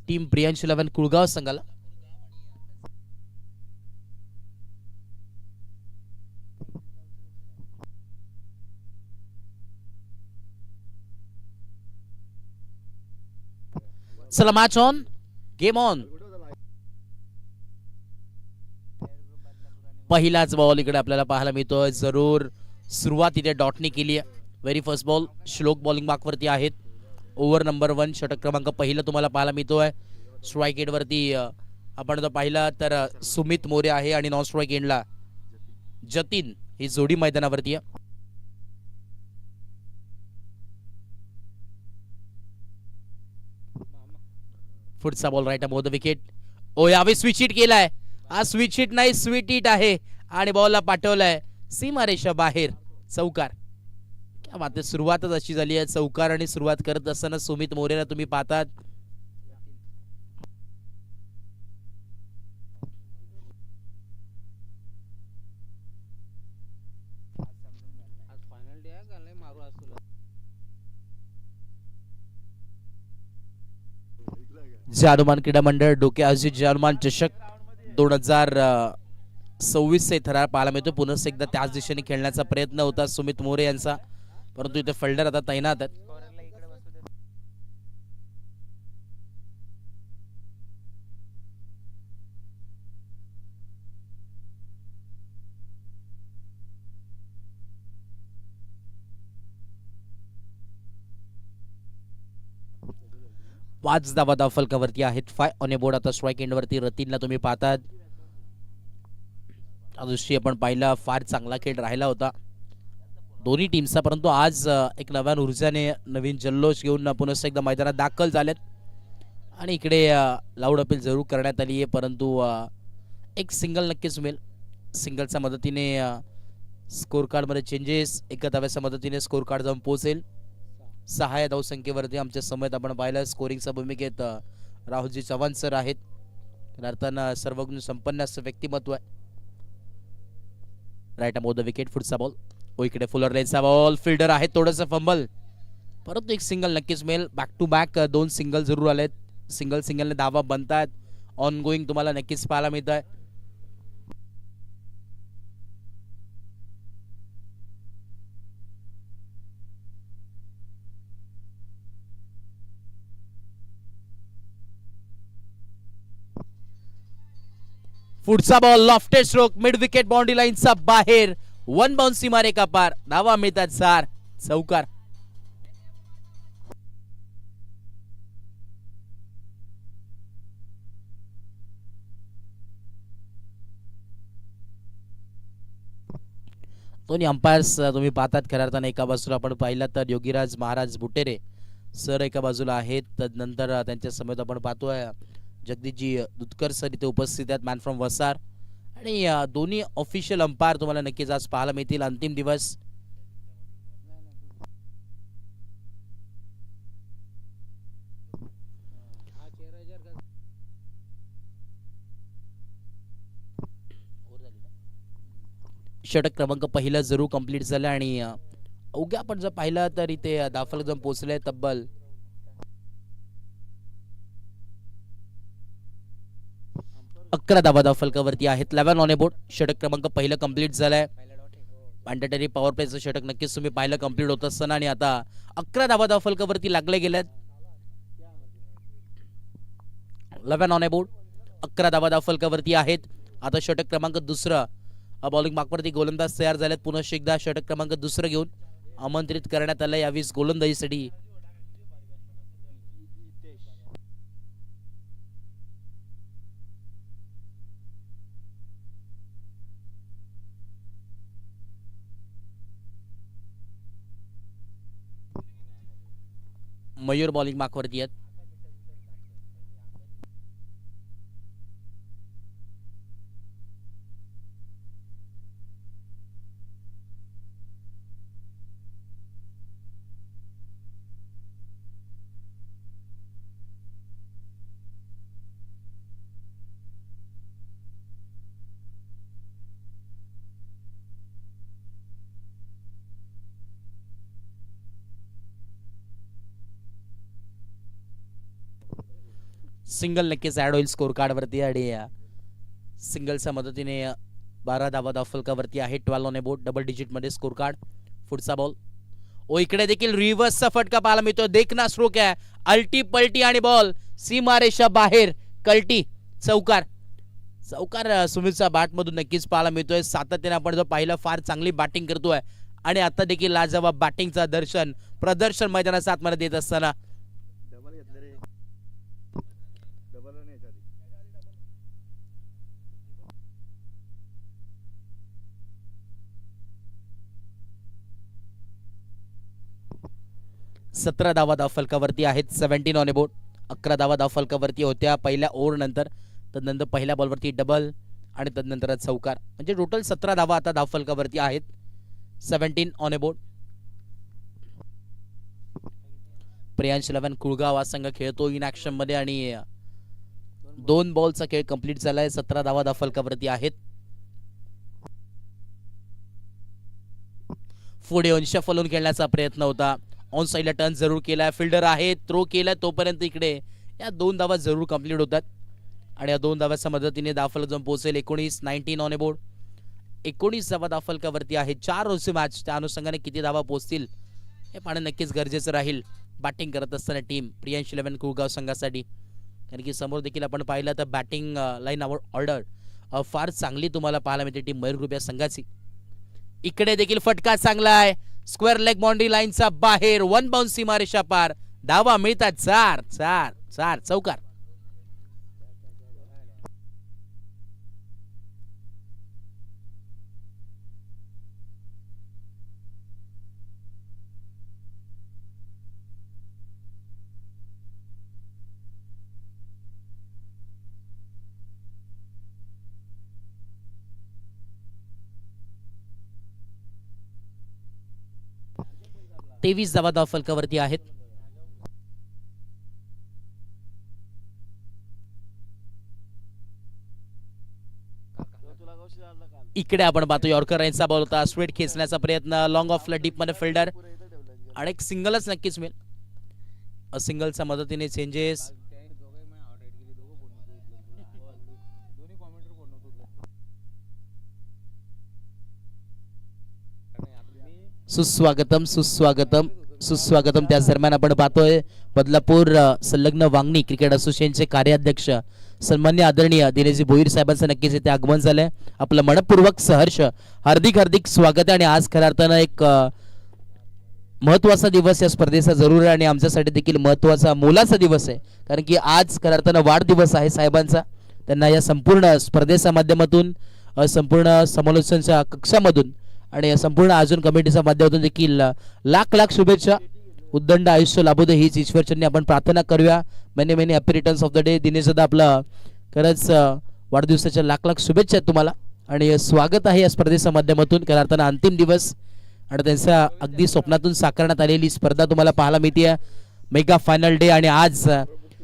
Team Priyansh 11 Kulgaon संघाला. चला match on, game on. पहिलाच बॉल इकडे आपल्याला पाहायला मिळतोय. जरूर सुरुवात इथे डॉटने केली आहे. Very first ball. श्लोक बॉलिंग मार्कवरती आहेत. ओव्हर नंबर 1 षटक क्रमांक पहिला तुम्हाला पाहायला मिळतोय. स्ट्राईक एंड वरती आपण जर पाहिलं तर सुमित मोरे आहे आणि नॉन स्ट्राईक एंडला जतीन ही जोडी मैदानावरती आहे. पुढचा ball right above the wicket. ओ यावेळी स्विच हिट केलाय. हा स्विच हिट नाही, स्वीट हिट आहे आणि बॉलला पाठवलाय सीमारेषा बाहेर. चौकार. क्या बात आहे. सुरुवातच अशी झाली आहे. चौकार आणि सुरुवात करत असताना सुमित मोरेला तुम्ही पाहतात. जानुमान क्रीडा मंडळ डोके आयोजित जानुमान चषक 2026 चे थरार पाहायला मिळतो. पुन्हा एकदा त्याच दिशेने खेळण्याचा प्रयत्न होता सुमित मोरे यांचा, परंतु इथे फिल्डर आता तैनात आहेत. पाच धावा धावफलकावरती आहेत. 5 ऑन ए बोर्ड. आता स्ट्राईक एंड वरती रतीनला तुम्ही पाहतात. त्या दिवशी आपण पाहिला फार चांगला खेळ राहिला होता दोन्ही टीमचा, परंतु आज एक नव्या ऊर्जाने नवीन जल्लोष घेऊन पुन्हा एकदा मैदानात दाखल झालेत आणि इकडे लाऊड अपील जरूर करण्यात आली आहे, परंतु एक सिंगल नक्कीच मिळेल. सिंगलच्या मदतीने स्कोर कार्डमध्ये चेंजेस, एका धाव्याच्या मदतीने स्कोर कार्ड जाऊन पोहोचेल. 6 या धावसंख्येवरती आमच्या समोर आपण पाहिलं स्कोरिंगच्या भूमिकेत राहुलजी चव्हाण सर आहेत. अर्थानं सर्वगुण संपन्न असं व्यक्तिमत्व आहे. Right above the wicket. पुढचा बॉल. इकडे फुलर लेनचा बॉल. फिल्डर आहे, थोडंसं फंबल, परंतु एक सिंगल नक्कीच मिळेल. बॅक टू बॅक 2 सिंगल जरूर आलेत. सिंगलने धावा बनतायत. ऑन गोईंग तुम्हाला नक्कीच पाहायला मिळत आहे. पुढचा ball lofted stroke mid wicket boundary लाईनचा बाहेर. 1 बाउन्स सीमारेखा पार. धावा मिळतात 4. चौकार. दोन्ही अंपायर्स तुम्ही पाहतात. खऱ्या अर्थाने एका बाजूला आपण पाहिलं तर योगीराज महाराज बुटेरे सर एका बाजूला आहेत, तदनंतर त्यांच्या समोर आपण पाहतोय जगदीशजी दुधकर सर इथे उपस्थित आहेत, मॅन फ्रॉम वसार. आणि दोन्ही ऑफिशियल अंपायर तुम्हाला नक्कीच आज पाहायला मिळतील. अंतिम दिवस. षटक क्रमांक पहिला जरूर कंप्लीट झालं आणि अवघ्या आपण जर पाहिलं तर इथे दाफल जम पोहोचले तब्बल 11 धावा धावफलकावरती आहेत. 11 ऑन ए बोर्ड. षटक क्रमांक पहिलं कंप्लीट झालंय. मॅन्डेटरी पॉवर प्लेचं षटक नक्कीच तुम्ही पाहिलं कंप्लीट होत असताना आणि आता 11 धावा धावफलकावरती लागले गेलेत. 11 ऑन ए बोर्ड. 11 धावा धावफलकावरती आहेत. आता षटक क्रमांक दुसरं बॉलिंग मार्कवरती गोलंदाज तयार झालेत. पुन्हा एकदा षटक क्रमांक दुसरं घेऊन आमंत्रित करण्यात आलं यावेळी गोलंदाजीसाठी. मयूर बॉलिंग मार्कवरती आहेत. सिंगल नक्कीच ऍड होईल स्कोर कार्ड वरती आणि सिंगलच्या मदतीने 12 धावा धावफलकावरती आहे. 12 ऑन बोर्ड, डबल डिजिट मध्ये स्कोर कार्ड. पुढचा बॉल, ओ इकडे देखील रिव्हर्सचा फटका पाहायला मिळतो. देखना स्ट्रोक आहे, अल्टी पलटी आणि बॉल सीमारेषा बाहेर. कल्टी, चौकार. चौकार सुमितचा बॅट मधून नक्कीच पाहायला मिळतोय. सातत्याने आपण जो पाहिलं फार चांगली बॅटिंग करतोय आणि आता देखील लाजवाब बॅटिंगचा प्रदर्शन मैदानाच्या आतमध्ये देत असताना 17 धावा धावफलकावरती आहेत. 17 ऑन बोर्ड. 11 धावा धावफलकावरती होत्या पहिल्या ओव्हर नंतर. तदनंतर पहिल्या बॉलवरती डबल आणि तदनंतर चौकार, म्हणजे टोटल 17 धावा आता धावफलकावरती आहेत. 17 ऑन बोर्ड. प्रियांश 11 कुळगाव हा संघ खेळतो इन ऍक्शन मध्ये आणि 2 बॉलचा खेळ कंप्लीट झालाय. 17 धावा धावफलकावरती आहेत. पुढे अंश फलून खेळण्याचा प्रयत्न होता. ऑन साइडला टर्न जरूर केलाय. फिल्डर आहे, थ्रो केलाय, तोपर्यंत इकडे या 2 धावा जरूर कंप्लीट होतात आणि या 2 धावाच्या मदतीने धावफलक जाऊन पोहोचेल 19 ऑन बोर्ड. 19 धावा धावफलकावरती आहे. 4 ओव्हरची मॅच, त्या अनुषंगाने किती धावा पोहोचतील हे पाहणं नक्कीच गरजेचं राहील बॅटिंग करत असताना टीम प्रियांश 11 कुळगाव संघासाठी. कारण की समोर देखील आपण पाहिलं तर बॅटिंग लाईन ऑर्डर फार चांगली तुम्हाला पाहायला मिळते टीम मयूर ग्रुप या संघाची. इकडे देखील फटका चांगला आहे, स्क्वेअर लेग बाउंड्री लाईनचा बाहेर. 1 बाउन्स सीमारेषा पार. धावा मिळतात 4 चौकार. तेवीस धावा धावफलकावरती आहेत. इकडे आपण पाहतो यॉर्कर यांचा बॉल होता. स्ट्रेट खेचण्याचा प्रयत्न, लॉंग ऑफला डीप मध्ये फिल्डर आणि एक सिंगलच नक्कीच मिळेल. सिंगलच्या मदतीने चेंजेस. सुस्वागतम सुस्वागतम सुस्वागतम. त्याच दरम्यान आपण पाहतोय बदलापूर संलग्न वांगणी क्रिकेट असोसिएशनचे कार्याध्यक्ष सन्मान्य आदरणीय दिनेशजी भोईर साहेबांचं नक्कीच इथे आगमन झालंय. आपलं मनपूर्वक सहर्ष हार्दिक हार्दिक स्वागत आहे आणि आज खऱ्या अर्थानं एक महत्वाचा दिवस या स्पर्धेचा जरूर आहे आणि आमच्यासाठी देखील महत्वाचा मोलाचा दिवस आहे. कारण की आज खऱ्या अर्थानं वाढदिवस आहे साहेबांचा. त्यांना या संपूर्ण स्पर्धेच्या माध्यमातून, संपूर्ण समालोचनच्या कक्षामधून आणि संपूर्ण अजून कमिटीच्या माध्यमातून देखील लाख लाख शुभेच्छा. उद्दंड आयुष्य लाभू दे हीच ईश्वरचरणी आपण प्रार्थना करूया. Many many happy returns of the day. Dinesh दादा, आपलं खरंच वाढदिवसाच्या लाख लाख शुभेच्छा तुम्हाला आणि स्वागत आहे या स्पर्धेच्या माध्यमातून. खऱ्या अर्थानं अंतिम दिवस आणि त्यांच्या अगदी स्वप्नातून साकारण्यात आलेली स्पर्धा तुम्हाला पाहायला मिळते. मेगा फायनल डे आणि आज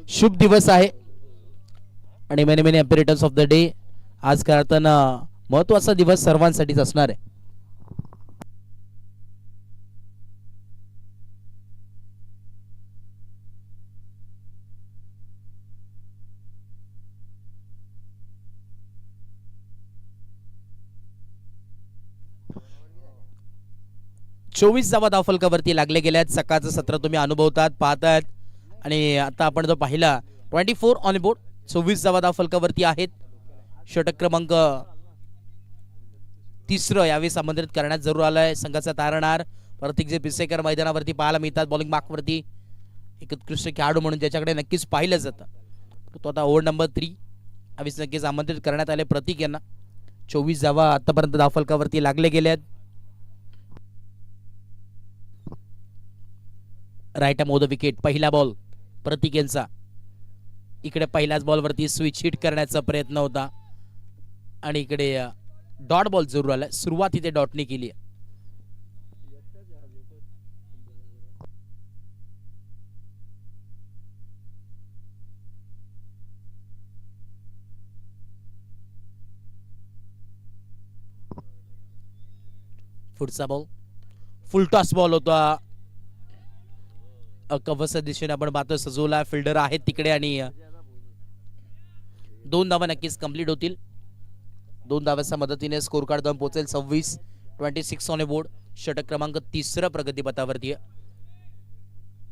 शुभ दिवस आहे आणि many many happy returns of the day. आज खऱ्या अर्थानं महत्वाचा दिवस सर्वांसाठीच असणार आहे. चोवीस धावा धावफलकावरती लागले गेल्यात. सकाळचं सत्र तुम्ही अनुभवतात, पाहतात आणि आता आपण जो पाहिला 24 ऑन बोर्ड. 24 धावा धावफलकावरती आहेत. षटक क्रमांक 3 यावेळी आमंत्रित करण्यात जरूर आलाय संघाचा तारणार प्रतीकजी पिसेकर मैदानावरती पाहायला मिळतात. बॉलिंग मार्कवरती एक उत्कृष्ट खेळाडू म्हणून ज्याच्याकडे नक्कीच पाहिलं जातं तो आता ओव्हर नंबर 3 यावेळी नक्कीच आमंत्रित करण्यात आले प्रतीक यांना. 24 धावा आतापर्यंत धावफलकावरती लागले गेले आहेत. राईट मोद विकेट. पहिला बॉल प्रतीक यांचा. इकडे पहिल्याच बॉलवरती स्विच हिट करण्याचा प्रयत्न होता आणि इकडे डॉट बॉल जरूर आला. सुरुवात इथे डॉटने केली. पुढचा बॉल फुल टॉस बॉल होता. कव्हरच्या दिशेने आपण पाहतोय सजवला. फिल्डर आहेत तिकडे आणि 2 धावा नक्कीच कंप्लीट होतील. 2 धावांच्या मदतीने स्कोर कार्ड जाऊन पोहोचेल 26 ऑन बोर्ड. षटक क्रमांक 3 प्रगतीपथावरती आहे.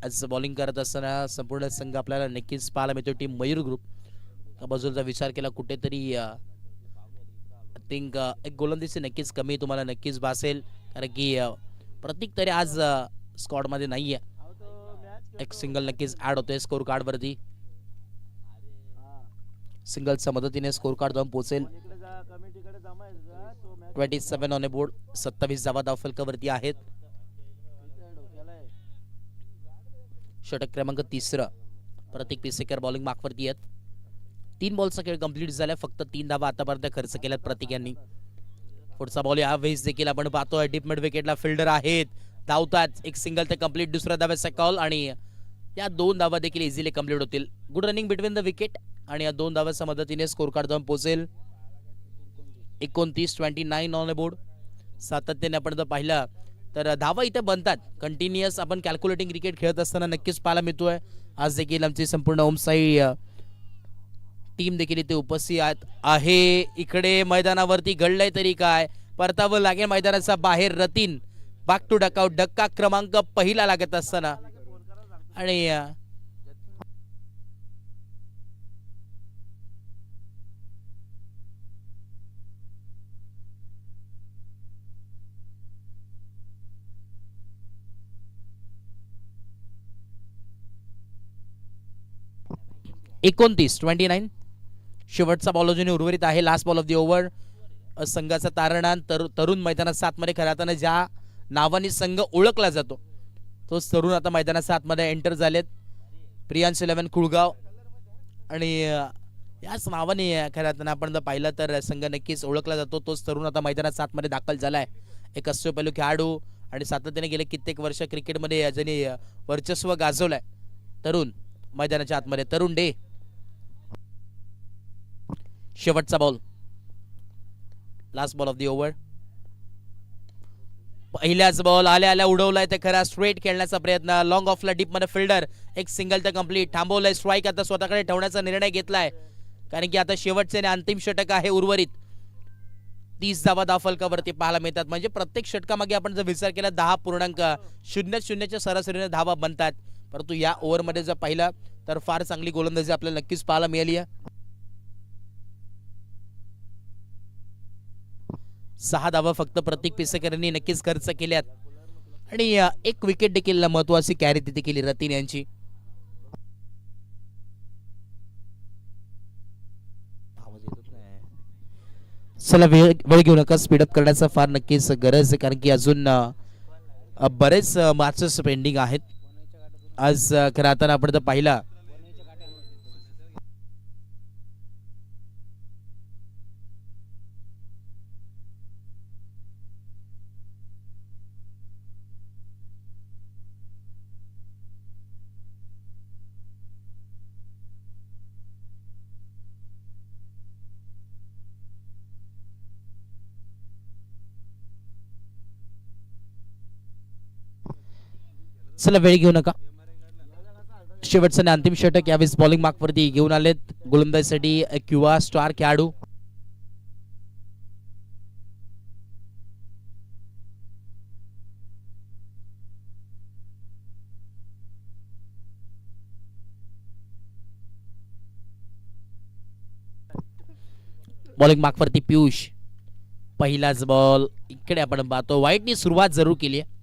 आज बॉलिंग करत असताना संपूर्ण संघ आपल्याला नक्कीच पाहायला मिळतो टीम मयूर ग्रुप. बाजूचा विचार केला कुठेतरी आय थिंक एक गोलंदाजी नक्कीच कमी तुम्हाला नक्कीच भासेल, कारण की प्रतीक तरी आज स्क्वॉडमध्ये नाही आहे. एक सिंगल नक्कीच ॲड होतोय स्कोर कार्डवरती. सिंगलच्या मदतीने स्कोर कार्ड जाऊन पोहोचेल 27 ऑन बोर्ड. 27 धावा धावफलकावरती आहेत. षटक क्रमांक 3 प्रतीक पिसेकर बॉलिंग मार्कवरती आहेत. 3 बॉलचा खेळ कंप्लीट झालाय. फक्त 3 धावा आतापर्यंत खर्च केल्यात प्रतीक यांनी. पुढचा बॉल यावेळेस देखील आपण पाहतोय डीप मिड विकेटला फिल्डर आहेत, धावतात. एक सिंगल ते कंप्लीट, दुसऱ्या धाव्याचा कॉल आणि या 2 धावा देखील इझिली कंप्लीट होतील. Good running between the wicket आणि या 2 धाव्याच्या मदतीने स्कोर कार्ड जाऊन पोहोचेल 29 ऑन बोर्ड. सातत्याने आपण जर पाहिलं तर धावा इथे बनतात कंटिन्युअस. आपण कॅल्क्युलेटिंग क्रिकेट खेळत असताना नक्कीच पाहायला मिळतोय. आज देखील आमची संपूर्ण ओमसाई टीम देखील इथे उपस्थित आहे. इकडे मैदानावरती घडलंय तरी काय, परतावं लागेल मैदानाचा बाहेर. रतीन बॅक टू डकआउट, धक्का क्रमांक पहिला लागत असताना आणि 29 शेवटचा बॉल अजूनही उर्वरित आहे. Last ball of the over. संघाचा तारणा तरुण मैदानात 7 मध्ये खराताना ज्या नावाने संघ ओळखला जातो तोच तरुण आता मैदानात 7 मध्ये एंटर झालेत. प्रियांश 11 कुळगाव आणि याच नावाने खराताना आपण जर पाहिलं तर संघ नक्कीच ओळखला जातो. तोच तरुण आता मैदानात 7 मध्ये दाखल झालाय. एक अष्टपैलू खेळाडू आणि सातत्याने गेले कित्येक वर्ष क्रिकेटमध्ये ज्यांनी वर्चस्व गाजवलंय. तरुण मैदानाच्या आतमध्ये तरुण डे. शेवटचा ball, last ball of the over. पहिल्याच बॉल आल्या उडवलाय ते खरा स्ट्रेट खेळण्याचा प्रयत्न. लॉंग ऑफला डीप मध्ये फिल्डर. एक सिंगल तर कंप्लीट, थांबवलंय. स्ट्राईक आता स्वतःकडे ठेवण्याचा निर्णय घेतलाय, कारण की आता शेवटचे अंतिम षटक आहे उर्वरित. 30 धावा धावफलकावरती पाहायला मिळतात. म्हणजे प्रत्येक षटकामागे आपण जर विचार केला 10.00च्या सरासरीने धावा बनतात. परंतु या ओव्हरमध्ये जर पाहिलं तर फार चांगली गोलंदाजी आपल्याला नक्कीच पाहायला मिळाली आहे. 6 धावा फक्त प्रतीक पिसेकर यांनी नक्कीच खर्च केल्यात आणि एक विकेट देखील महत्वाची कॅरी तिथे केली रतीन यांची. चला वेळ घेऊ नका, स्पीडअप करण्याचा फार नक्कीच गरज आहे, कारण की अजून बरेच मॅचेस पेंडिंग आहेत. आज खरं आता आपण जर पाहिला चला वेळ घेऊ नका. शेवटचं अंतिम षटक यावेळेस बॉलिंग मार्कवरती घेऊन आलेत गोलंदाजीसाठी क्युवा स्टार खेळाडू. बॉलिंग मार्कवरती पियुष. पहिलाच बॉल इकडे आपण पाहतो व्हाईटनी सुरुवात जरूर केली आहे.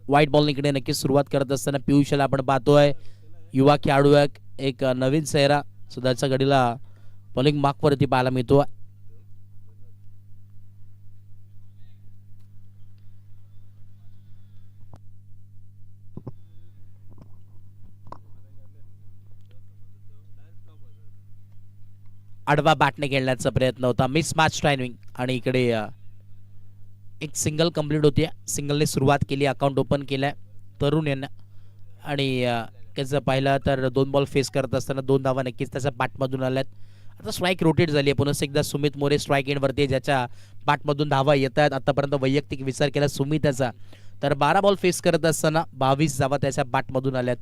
व्हाईट बॉल इकडे नक्की सुरुवात करत असताना पियुषला आपण पाहतोय युवा खेळाडू एक नवीन चेहरा सुधाच्या घडीला बॉलिंग मार्कवरती पाहायला मिळतो. आडवा बॅटने खेळण्याचा प्रयत्न होता, मिस मॅच टायमिंग आणि इकडे एक सिंगल कंप्लीट होती. सिंगलने सुरुवात केली, अकाउंट ओपन केलाय तरुण यांना आणि त्याचं पाहिलं तर 2 बॉल फेस करत असताना 2 धावा नक्कीच त्याच्या बॅटमधून आल्यात. आता स्ट्राईक रोटेट झाली आहे. पुन्हा एकदा सुमित मोरे स्ट्राईक एंडवरती ज्याच्या बॅटमधून धावा येत आहेत. आतापर्यंत वैयक्तिक विचार केला सुमितचा तर 12 बॉल फेस करत असताना 22 धावा त्याच्या बॅटमधून आल्यात.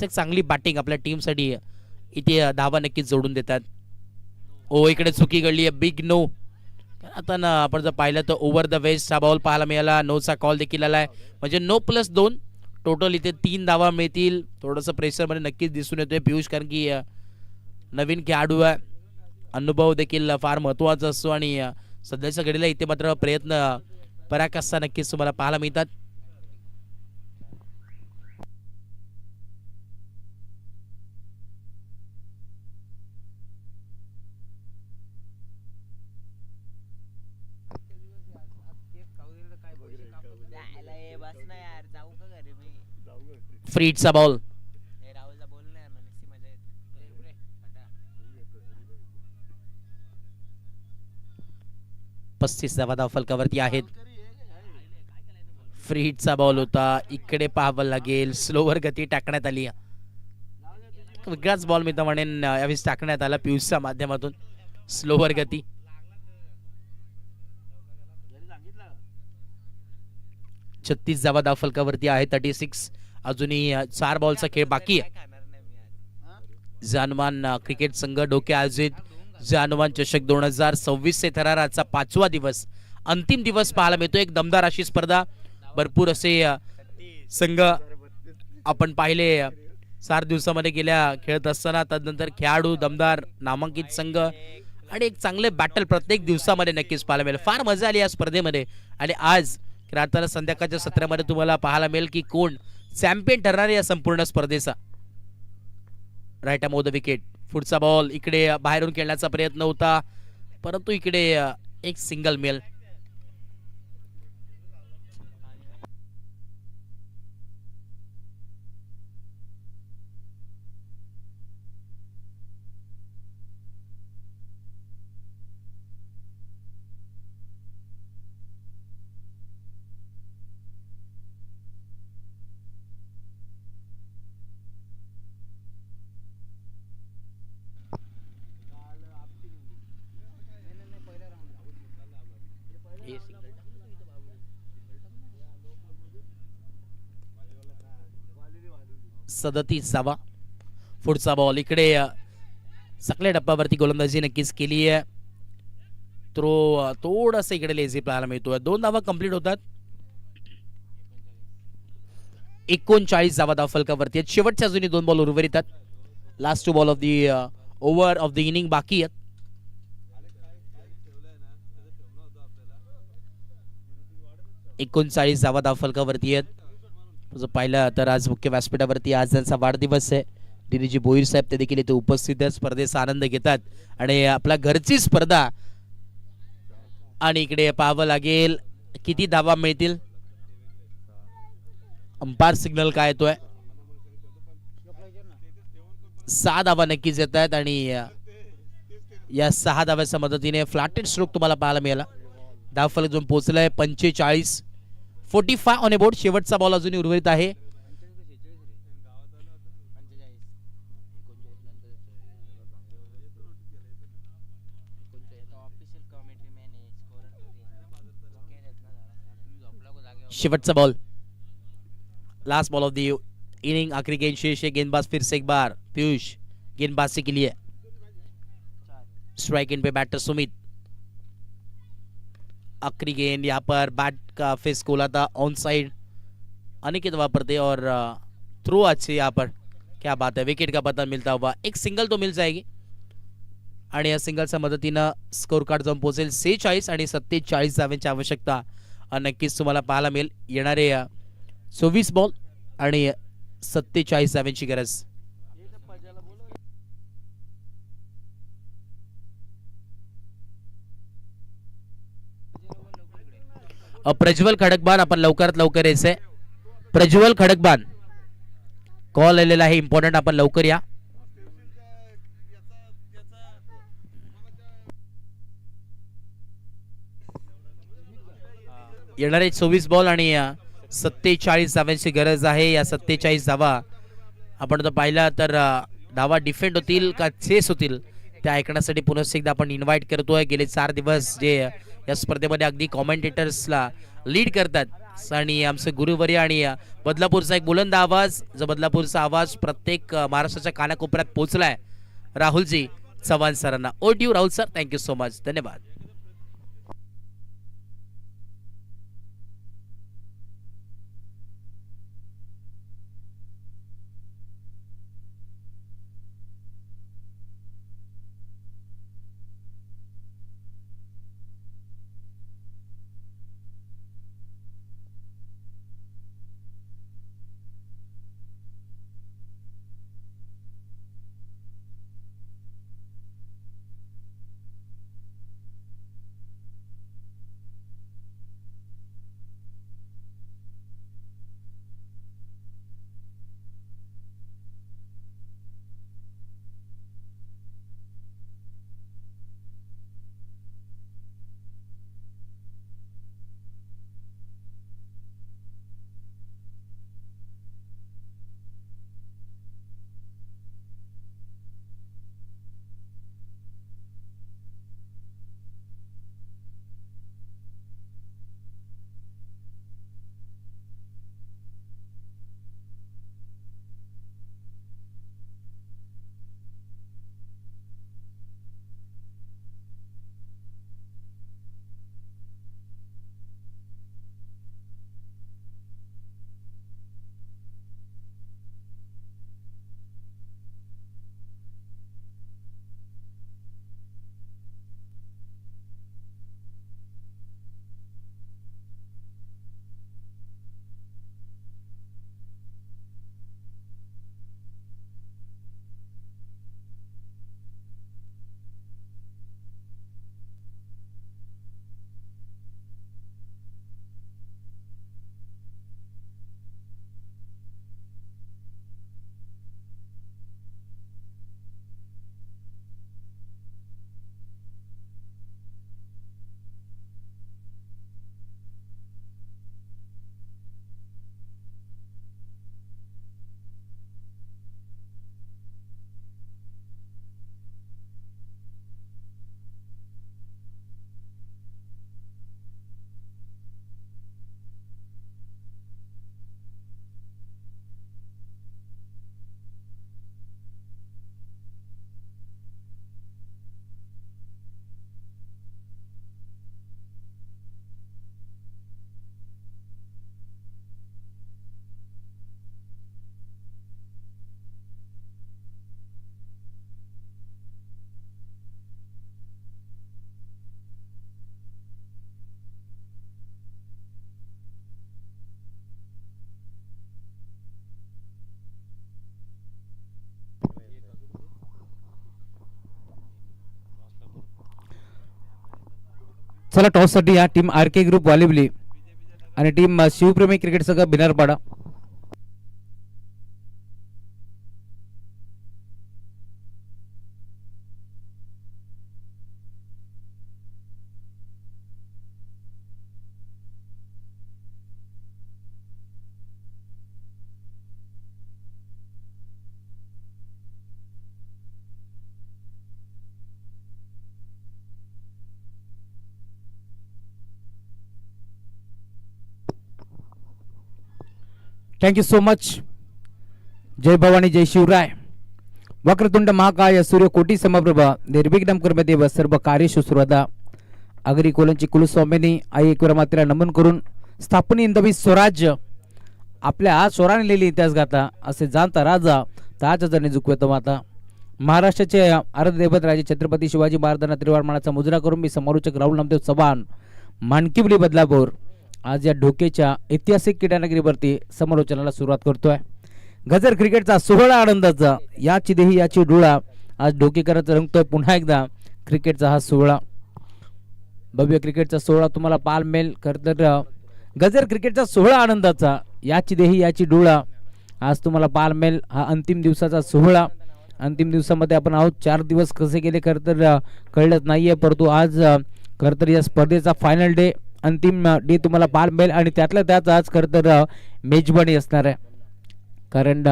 एक चांगली बॅटिंग आपल्या टीमसाठी इथे धावा नक्कीच जोडून देतात. ओ इकडे चुकी घडली आहे, बिग नो. आता ना आपण जर पाहिलं तर ओव्हर द वेस्ट हा बॉल पाहायला मिळाला, नोचा कॉल देखील आलाय, म्हणजे नो प्लस 2 टोटल इथे 3 धावा मिळतील. थोडंसं प्रेशरमध्ये नक्कीच दिसून येतोय पियुष, कारण की नवीन खेळाडू आहे, अनुभव देखील फार महत्त्वाचा असतो आणि सध्याच्या घडीला इथे मात्र प्रयत्न पराकाष्ठा नक्कीच तुम्हाला पाहायला मिळतात. फ्रीडचा बॉल, 35 धावा धावफलकावरती आहेत. फ्रीडचा बॉल होता, इकडे पाहावं लागेल, स्लोवर गती टाकण्यात आली. वेगळाच बॉल मी तर म्हणेन यावेळेस टाकण्यात आला पियुषच्या माध्यमातून, स्लोवर गती. 36 धावा धावफलकावरती आहे, 36. अजूनही 4 बॉलचा खेळ बाकी आहे. जानमान क्रिकेट संघ डोके आयोजित जानमान चषक 2026 चे थराराचा 5वा दिवस, अंतिम दिवस पाहायला मिळतो. एक दमदार अशी स्पर्धा, भरपूर असे संघ आपण पाहिले 4 दिवसामध्ये गेल्या खेळत असताना. त्यानंतर खेळाडू, दमदार नामांकित संघ आणि एक चांगले बॅटल प्रत्येक दिवसामध्ये नक्कीच पाहायला मिळेल. फार मजा आली या स्पर्धेमध्ये आणि आज रात्री संध्याकाळच्या सत्रामध्ये तुम्हाला पाहायला मिळेल की कोण चॅम्पियन ठरणार या संपूर्ण स्पर्धेचा. Right on the wicket. पुढचा बॉल इकडे बाहेरून खेळण्याचा प्रयत्न होता, परंतु इकडे एक सिंगल मिळेल. सदतीस धावा. पुढचा बॉल इकडे सकल्या डब्यावरती गोलंदाजी नक्कीच केली आहे. थोडस इकडे लेझी पाहायला मिळतोय. 2 धावा कंप्लीट होतात. 39 धावा धावफलकावरती आहेत. शेवटच्या अजूनही 2 बॉल उर्वरित आहेत. Last 2 ball of the over of the inning बाकी आहेत. एकोणचाळीस धावा धावफलकावरती आहेत. जर पाहिलं तर आज मुख्य व्यासपीठावरती आज त्यांचा वाढदिवस आहे. दिनेशजी भोईर साहेब ते देखील इथे उपस्थित आहेत, स्पर्धेचा आनंद घेतात आणि आपल्या घरची स्पर्धा. आणि इकडे पाहावं लागेल किती धावा मिळतील. अंपायर सिग्नल काय येतोय? 6 धावा नक्कीच येत आहेत आणि या 6 धाव्याच्या मदतीने फ्लॅटेड स्ट्रोक तुम्हाला पाहायला मिळाला. धावफलक जो पोहोचलाय 45. 45 ऑन ए बोर्ड. शेवटचा बॉल अजूनही उर्वरित आहे. शेवटचा ball, last ball of the inning. आखिरी गेंद शेष है. गेंदबाज फिर से एक बार पीयूष गेंदबाजी के लिए. स्ट्राइक इन पे बैटर सुमित. आखिरी गेंद यहाँ पर बैट का फेस खोला था ऑन साइड. अनिकेत वापरते और थ्रो अच्छे यहाँ पर. क्या बात है, विकेट का पता मिलता हुआ. एक सिंगल तो मिल जाएगी आणि या सिंगलच्या मदतीनं स्कोर कार्ड जाऊन पोहोचेल 46 आणि 47 धावांची आवश्यकता नक्कीच तुम्हाला पाहायला मिळेल. येणारे 24 बॉल आणि 47 धावांची गरज. प्रज्वल खडकबान आपण लवकरात लवकर यायचंय. प्रज्वल खडकबान कॉल आलेला आहे इम्पॉर्टंट, आपण लवकर या. येणारे 24 बॉल आणि 47 धावांची गरज आहे. या 47 धावा आपण जर पाहिला तर धावा डिफेंड होतील का चेस होतील ते ऐकण्यासाठी पुन्हा एकदा आपण इन्व्हाइट करतोय. गेले 4 दिवस जे या स्पर्धेमध्ये अगदी कॉमेंटेटर्सला लीड करतात आणि आमचे गुरुवर्य आणि बदलापूरचा एक बुलंद आवाज, जो बदलापूरचा आवाज प्रत्येक महाराष्ट्राच्या कानाकोपऱ्यात पोहोचलाय राहुलजी चव्हाण सरांना. Over to you Rahul sir. Thank you so much. धन्यवाद. चला टॉससाठी या टीम आर के ग्रुप वालिबली आणि टीम शिवप्रेमी क्रिकेट संघ बिनारपाडा. Thank you so much. जय भवानी जय शिवराय. वक्रतुंड महाकाय सूर्यकोटी समप्रभा निर्विघ्नं कुरु मे देव सर्व कार्येषु सर्वदा. अगरी कोलंची कुलस्वामिनी आई एकविरा मातेला नमन करून स्थापनी इंदवी स्वराज्य आपल्या स्वराने लिहिली इतिहास गाथा असे जाणता राजा ताज जणी झुकवत माता. महाराष्ट्राचे आराध्यदैवत राजे छत्रपती शिवाजी महाराजांना त्रिवार मानाचा मुजरा करून मी समालोचक राहुल नामदेव चव्हाण मानकिवली बदलापूर आज या ढोकेच्या ऐतिहासिक क्रीडानगरीवरती समालोचनाला सुरुवात करतोय. गजर क्रिकेटचा सोहळा आनंदाचा याची देही याची डोळा आज ढोकेकरांचा रंगतोय पुन्हा एकदा क्रिकेटचा हा सोहळा. भव्य क्रिकेटचा सोहळा तुम्हाला पाहायला मिळेल. खरं तर गजर क्रिकेटचा सोहळा आनंदाचा याची देही याची डोळा आज तुम्हाला पाहायला मिळेल. हा अंतिम दिवसाचा सोहळा. अंतिम दिवसामध्ये आपण आहोत. 4 दिवस कसे गेले खरं तर कळलंच नाहीये, परंतु आज खरं तर या स्पर्धेचा फायनल डे अंतिम डे तुम्हाला पाहायला मिळेल आणि त्यातल्या त्यात आज खरं तर मेजबानी असणार आहे. कारण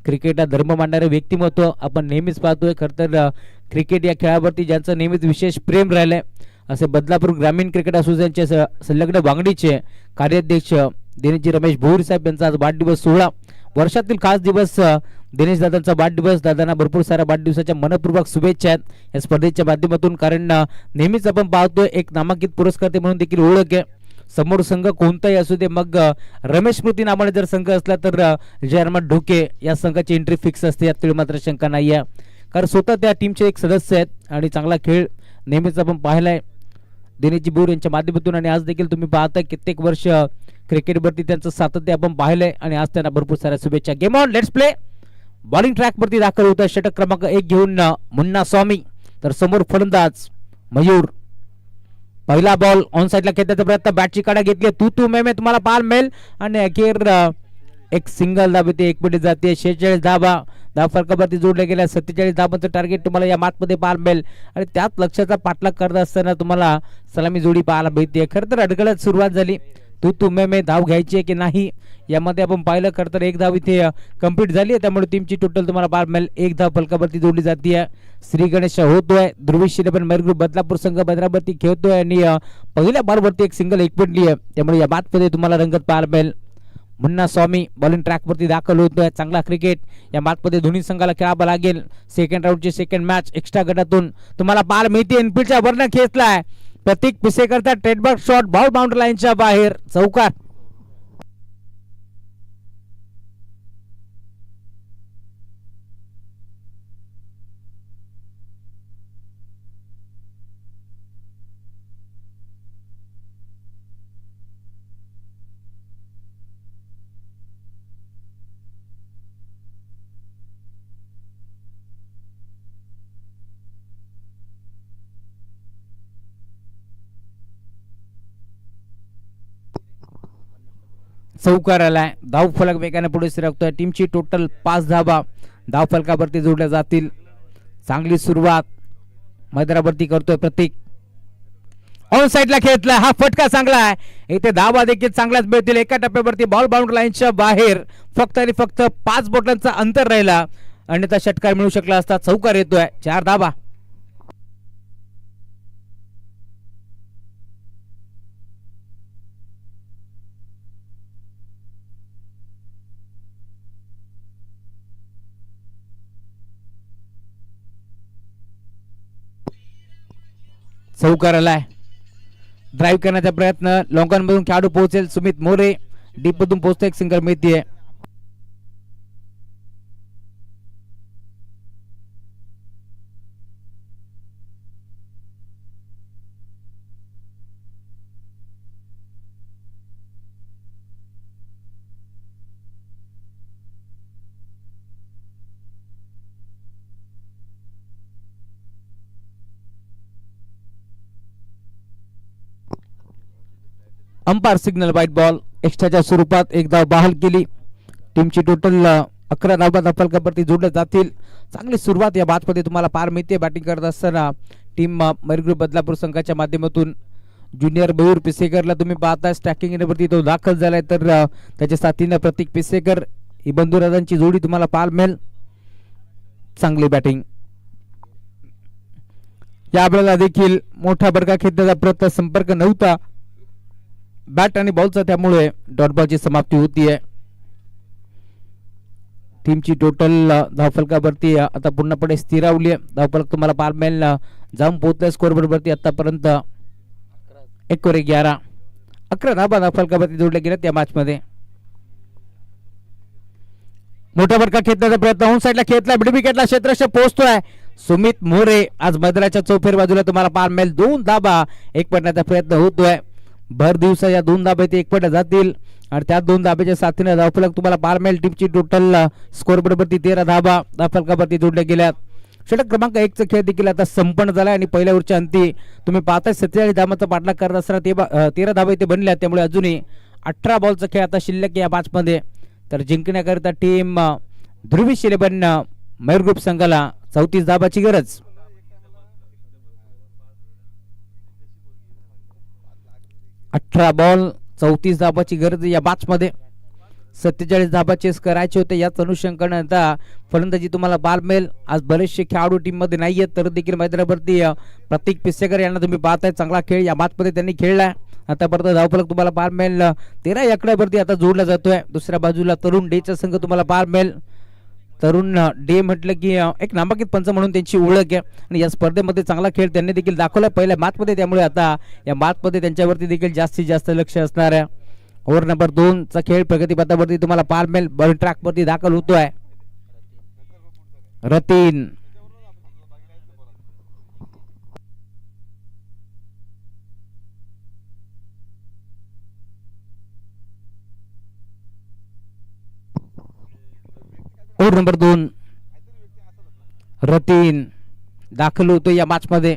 क्रिकेट हा धर्म मानणारे व्यक्तिमत्व आपण नेहमीच पाहतोय. खरं तर क्रिकेट या खेळावरती ज्यांचं नेहमीच विशेष प्रेम राहिलंय असे बदलापूर ग्रामीण क्रिकेट असोसिएशनचे संलग्न वांगडीचे कार्याध्यक्ष दिनेशजी रमेश भोईर साहेब यांचा आज वाढदिवस सोहळा. वर्षातील खास दिवस दिनेश दादांचा वाढदिवस. दादांना भरपूर साऱ्या वाढदिवसाच्या मनपूर्वक शुभेच्छा आहेत या स्पर्धेच्या माध्यमातून, कारण नेहमीच आपण पाहतोय एक नामांकित पुरस्कर्ते म्हणून देखील ओळख आहे. समोर संघ कोणताही असू दे, मग रमेश स्मृती नावाने जर संघ असला तर जयरमन ढोके या संघाची एंट्री फिक्स असते, यात मात्र शंका नाही आहे, कारण स्वतः त्या टीमचे एक सदस्य आहेत आणि चांगला खेळ नेहमीच आपण पाहिलाय दिनेशजी बोर यांच्या माध्यमातून. आणि आज देखील तुम्ही पाहताय कित्येक वर्ष क्रिकेटवरती त्यांचं सातत्य आपण पाहिलंय आणि आज त्यांना भरपूर साऱ्या शुभेच्छा. Game on, let's play. Bowling track वरती दाखल होत आहे षटक क्रमांक 1 घेऊन मुन्ना स्वामी, तर समोर फलंदाज मयूर. पहिला बॉल ऑन साइडला खेळण्याचा प्रयत्न, बॅटची काढा घेतली, तू मे तुम्हाला पार मिळेल आणि अखेर एक सिंगल धाब येते. 1 मिनिट जाते. 46 धाबा फरकावरती जोडल्या गेल्या. 47 धाबांचं टार्गेट तुम्हाला या मॅचमध्ये पार मिळेल आणि त्यात लक्षाचा पाठलाग करत असताना तुम्हाला सलामी जोडी पाहायला मिळते. खरं तर अडगळत सुरुवात झाली, तू मे धाव घ्यायची आहे की नाही यामध्ये आपण पाहिलं. खरं तर 1 धाव इथे कंप्लीट झाली आहे, त्यामुळे टीमची टोटल तुम्हाला पार मिळेल. 1 धाव फलकावरती जोडली जाते. श्री गणेश होतोय. ध्रुवी शिरेबन मैरग्रुप बदलापूर संघ भद्रावरती खेळतोय आणि पहिल्या बॉलवरती एक सिंगल 1 पडली आहे, त्यामुळे या मॅचमध्ये तुम्हाला रंगत पाहायला मिळेल. मुन्ना स्वामी बॉलिंग ट्रॅकवरती दाखल होतोय. चांगला क्रिकेट या मॅचमध्ये दोन्ही संघाला खेळावं लागेल. सेकंड राऊंडची सेकंड मॅच एक्स्ट्रा गटातून तुम्हाला पार मिळते. इनफिल्डच्या वरनं खेचलाय प्रतीक पिसेकरचा ट्रेडमार्क शॉट, बॉल बाउंड्री लाईनच्या बाहेर, चौकार. चौकार आलाय. धाव फलक वेगाने पुढे सरकतोय. टीमची टोटल 5 धावा धाव फलकावरती जोडल्या जातील. चांगली सुरुवात मैदानावरती करतोय प्रतीक. ऑन साइडला खेळतला, हा फटका चांगला आहे. इथे धावा देखील चांगलाच मिळतील. एका टप्प्यावरती बॉल बाउंड्री लाईनच्या बाहेर फक्त आणि फक्त 5 बोटांचा अंतर राहिला, अन्यथा षटकार मिळू शकला असता. चौकार येतोय. 4 धावा. चौकार आलाय. ड्राईव्ह करण्याचा प्रयत्न, लॉंगॉन मधून खेळाडू पोहोचेल. सुमित मोरे डीप मधून पोहोचतो, एक सिंगल मिळतीये. Umpire signal white ball. एक्स्ट्राच्या स्वरूपात 1 धाव बहाल केली. टीमची टोटल 11 धावा फलकावरती जोडल्या जातील. चांगली सुरुवात या मॅचमध्ये तुम्हाला पार मिळते. बॅटिंग करत असताना टीम मैरग्रुप बदलापूर संघाच्या माध्यमातून ज्युनियर मयूर पिसेकरला तुम्ही पाहता स्टॅकिंग वरती तो दाखल झालाय, तर त्याच्या साथीनं प्रतीक पिसेकर ही बंधुराजांची जोडी तुम्हाला पार मिळेल. चांगली बॅटिंग. या आपल्याला देखील मोठा बरका खेळण्याचा प्रयत्न, संपर्क नव्हता बॅट आणि बॉलचा, त्यामुळे डॉट बॉलची समाप्ती होतीये. टीमची टोटल धावफलकावरती आता पूर्णपणे स्थिरावली आहे. धावफलक तुम्हाला पार मिळेल जाऊन पोहोचलाय स्कोर बरोबरती आतापर्यंत 1/11. 11 धावा धावफलकावरती जोडल्या गेल्या त्या मॅच मध्ये. मोठा बरका खेळण्याचा प्रयत्न, ऑन साइडला खेळतला, मिड विकेटला क्षेत्ररक्षक पोहोचतोय. सुमित मोरे आज मैदानाच्या चौफेर बाजूला तुम्हाला पार मिळेल. 2 धावा 1 पडण्याचा प्रयत्न होतोय. भर दिवसा या 2 धाबे ते 1 पट जातील आणि त्या 2 धाब्याच्या साथीने धावफलक तुम्हाला पार मिळेल. टीमची टोटल स्कोर बरोबरती 13 धाबा धावफलकावरती जोडल्या गेल्या. षटक क्रमांक 1 चा खेळ देखील आता संपन्न झाला आणि पहिल्या ओव्हरच्या अंती तुम्ही पाहताय 47 धावांचा पाठलाग करत असताना 13 धाबा इथे बनल्या, त्यामुळे अजूनही 18 बॉलचा खेळ आता शिल्लक या मॅच मध्ये. तर जिंकण्याकरिता टीम ध्रुवी शिरेबन मयूर ग्रुप संघाला 34 धाबाची गरज. अठरा बॉल 34 धाबाची गरज या मॅच मध्ये. 47 धाबा चेस करायचे होते. याच अनुषंगाने आता फलंदाजी तुम्हाला पार मिळेल. आज बरेचसे खेळाडू टीम मध्ये नाहीये, तर देखील मैदानावरती प्रतीक पिसेकर यांना तुम्ही पाहताय चांगला खेळ या मॅच मध्ये त्यांनी खेळलाय. आतापर्यंत धावफलक तुम्हाला पार मिळेल 13 आकड्यावरती आता जोडला जातोय. दुसऱ्या बाजूला तरुण डेचा संघ तुम्हाला पार मिळेल. तरुण डे म्हटलं की एक नामांकित पंच म्हणून त्यांची ओळख आहे आणि या स्पर्धेमध्ये चांगला खेळ त्यांनी देखील दाखवला पहिल्या मॅचमध्ये, त्यामुळे आता या मॅचमध्ये त्यांच्यावरती देखील जास्तीत जास्त लक्ष असणार आहे. ओव्हर नंबर 2 चा खेळ प्रगतीपथावरती तुम्हाला पाहायला मिळेल. बॉल ट्रॅक वरती दाखल होतोय रतीन. ओव्हर नंबर 2 रतीन दाखल होतो या मॅच मध्ये.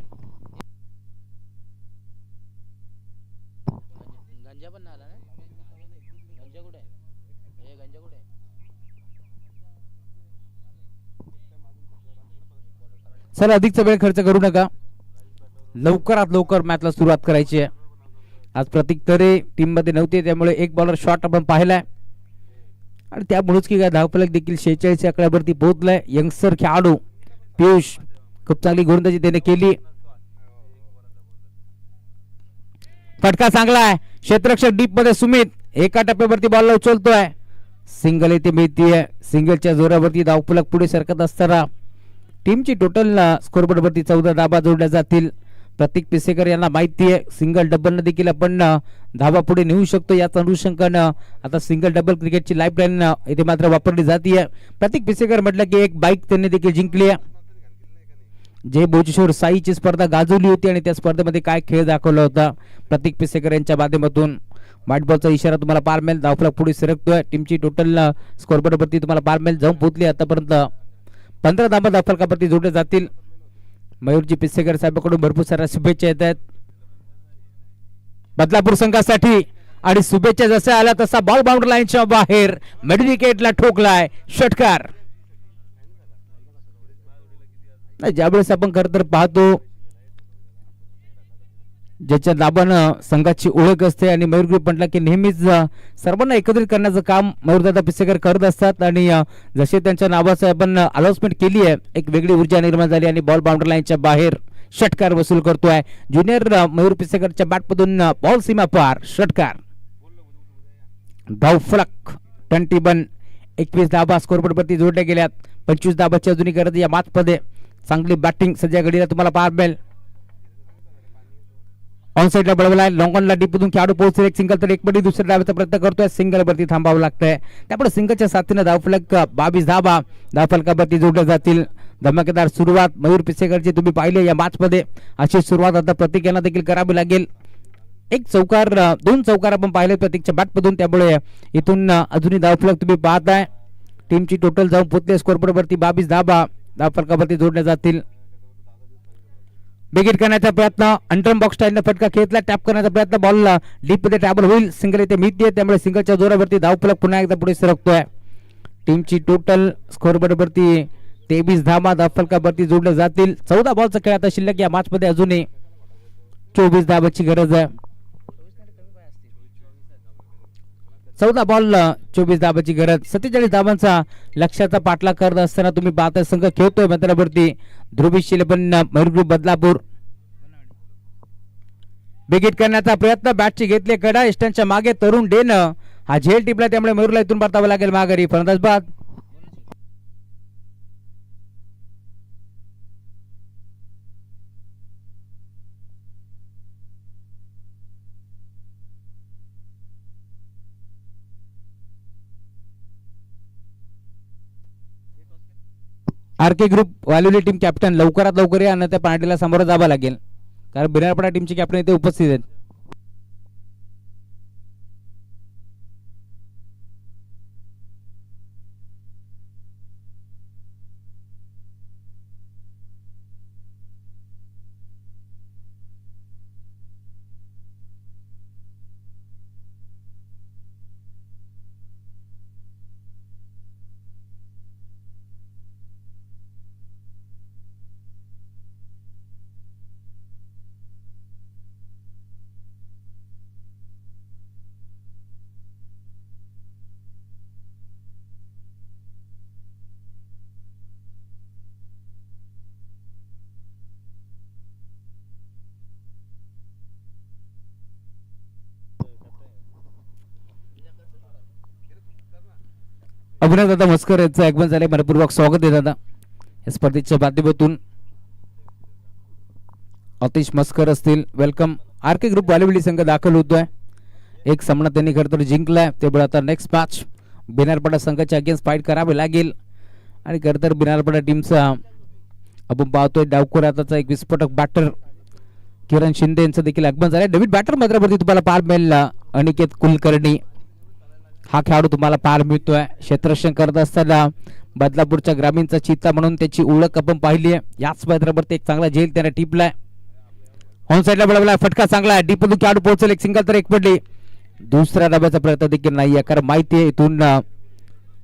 गंजा पण आला ना, गंजा कुठे आहे? हे गंजा कुठे आहे? चला अधिकचा वेळ खर्च करू नका, लवकरात लवकर मॅचला सुरुवात करायची आहे. आज प्रतीक तरे टीम मध्ये नव्हते, त्यामुळे एक बॉलर शॉट आपण पाहिलाय आणि त्यामुळेच की काय धावफलक देखील 46 आकड्यावरती पोहोचलाय. यंगस्टर खेळाडू पियुष खूप चांगली गोलंदाजी त्याने केली. फटका चांगला आहे, क्षेत्ररक्षक डीप मध्ये सुमित एका टप्प्यावरती बॉलला उचलतोय. सिंगल येथे मिळतीये. सिंगलच्या जोरावरती धावफलक पुढे सरकत असताना टीमची टोटल स्कोरबोर्ड वरती 14 धाबा जोडल्या जातील. प्रतीक पिसेकर यांना माहिती आहे सिंगल डबल न देखील आपण धाबा पुढे नेऊ शकतो. याच अनुषंगानं आता सिंगल डबल क्रिकेटची लाईफलाईन इथे मात्र वापरली जाते. प्रतीक पिसेकर म्हटलं की एक बाईक त्यांनी देखील जिंकली आहे. जे बोचेश्वर साईची स्पर्धा गाजवली होती आणि त्या स्पर्धेमध्ये काय खेळ दाखवला होता प्रतीक पिसेकर यांच्या माध्यमातून. व्हाईट बॉलचा इशारा तुम्हाला पाहायला मिळेल. धावफलक पुढे सरकतोय. टीमची टोटल स्कोरबोर्ड वरती तुम्हाला पाहायला मिळेल जाऊन पोहोचली आतापर्यंत 15 धाबा धावफलकावरती जोडले जातील. मयूरजी पिसेकर साहेबांकडून भरपूर साऱ्या शुभेच्छा येत आहेत बदलापूर संघासाठी आणि शुभेच्छा जसा आला तसा बॉल बाउंड्री लाईनच्या बाहेर मिड विकेटला ठोकलाय षटकार. ज्यावेळेस आपण खरं तर पाहतो ज्याच्या दाबानं संघाची ओळख असते आणि मयूर ग्रुप म्हटलं की नेहमीच सर्वांना एकत्रित करण्याचं काम मयूरदादा पिसेकर करत असतात आणि जसे त्यांच्या नावाचं आपण अनाउन्समेंट केली आहे एक वेगळी ऊर्जा निर्माण झाली आणि बॉल बाउंड्री लाईनच्या बाहेर षटकार वसूल करतोय ज्युनियर मयूर पिसेकरच्या बॅटमधून बॉल सीमा पार षटकार. धावफलक 21 21 धाबा स्कोरबोर्ड वरती जोडल्या गेल्यात. 25 धाबाची अजूनही गरज या मॅच मध्ये. चांगली बॅटिंग सध्या घडीला तुम्हाला पाहायला मिळेल. ऑन साइडला बळवलाय लॉंग ऑनला डीपमधून खेळाडू पोहोचले. एक सिंगल तर एक बडी दुसऱ्या डावाचा प्रयत्न करतोय. सिंगल वरती थांबावं लागतंय. त्यामुळे सिंगलच्या साथीने धावफलक 22 धाबा धावफलकावरती जोडल्या जातील. धमाकेदार सुरुवात मयूर पिसेकरची तुम्ही पाहिले या मॅच मध्ये. अशी सुरुवात आता प्रतीक यांना देखील करावी लागेल. एक चौकार 2 चौकार आपण पाहिले प्रतीकच्या बॅटमधून, त्यामुळे इथून अजूनही धावफलक तुम्ही पाहताय. टीमची टोटल जाऊन पोहोचले स्कोरबोर्ड वरती 22 धाबा धावफलकावरती जोडल्या जातील. बिगिट करण्याचा प्रयत्न अंडरम बॉक्स स्टाईलने फटका खेचला. टॅप करण्याचा प्रयत्न बॉल डीप मध्ये टॅबल होईल. सिंगल इथे मिळते, त्यामुळे सिंगलच्या जोरावरती धावफलक पुन्हा एकदा पुढे सरकतोय. टीमची टोटल स्कोरबोर्ड वरती 23 धाबा धावफलकावरती जोडल्या जातील. 14 बॉलचा खेळ आता शिल्लक या मॅच मध्ये. अजूनही 24 धाबाची गरज आहे. 14 बॉल 24 धाबाची गरज. 47 धाबांचा लक्ष्याचा पाठलाग करत असताना तुम्ही पाहताय संघ खेळतोय मैदानावरती ध्रुवी शिलेपन मयूर ग्रुप बदलापूर. बिगिट करण्याचा प्रयत्न बॅटची घेतली कडा इष्टांच्या मागे तरुण डेन हा झेल टिपला, त्यामुळे मयूरला इथून परतावं लागेल माघारी. फलंदाज बाद. आरके ग्रुप वालुली टीम कॅप्टन लवकरात लवकर या, त्या पार्टीला समोर जावं लागेल कारण बिरारपडा टीमचे कॅप्टन इथे उपस्थित आहेत. अभिनव दादा मस्कर यांचं आगमन झाले, मनपूर्वक स्वागत आहे दादा या स्पर्धेच्या माध्यमातून. अतिश मस्कर असतील, वेलकम. आर के ग्रुप वालेवली संघ दाखल होतोय. एक सामना त्यांनी खरं तर जिंकलाय, त्यामुळे आता नेक्स्ट मॅच बिनारपाडा संघाच्या अगेन्स्ट फाईट करावे लागेल. आणि खरं तर बिनारपाडा टीमचा आपण पाहतोय डावखोर हाताचा एक विस्फोटक बॅटर किरण शिंदे यांचं देखील आगमन झालंय. नवीन बॅटर मैदानावरती तुम्हाला पाहायला मिळेल अनिकेत कुलकर्णी हा खेळाडू तुम्हाला पाहायला मिळतोय. क्षेत्ररक्षण करत असताना बदलापूरच्या ग्रामीणचा चित्ता म्हणून त्याची ओळख आपण पाहिली आहे. याच मैदानावरती एक चांगला झेल त्याने टिपलाय. ऑन साईडला बळवला, फटका चांगला आहे, डीप खेळाडू पोहोचेल, एक सिंगल तर एक पडली. दुसऱ्या डाब्याचा प्रयत्न देखील नाही आहे, कारण माहिती आहे इथून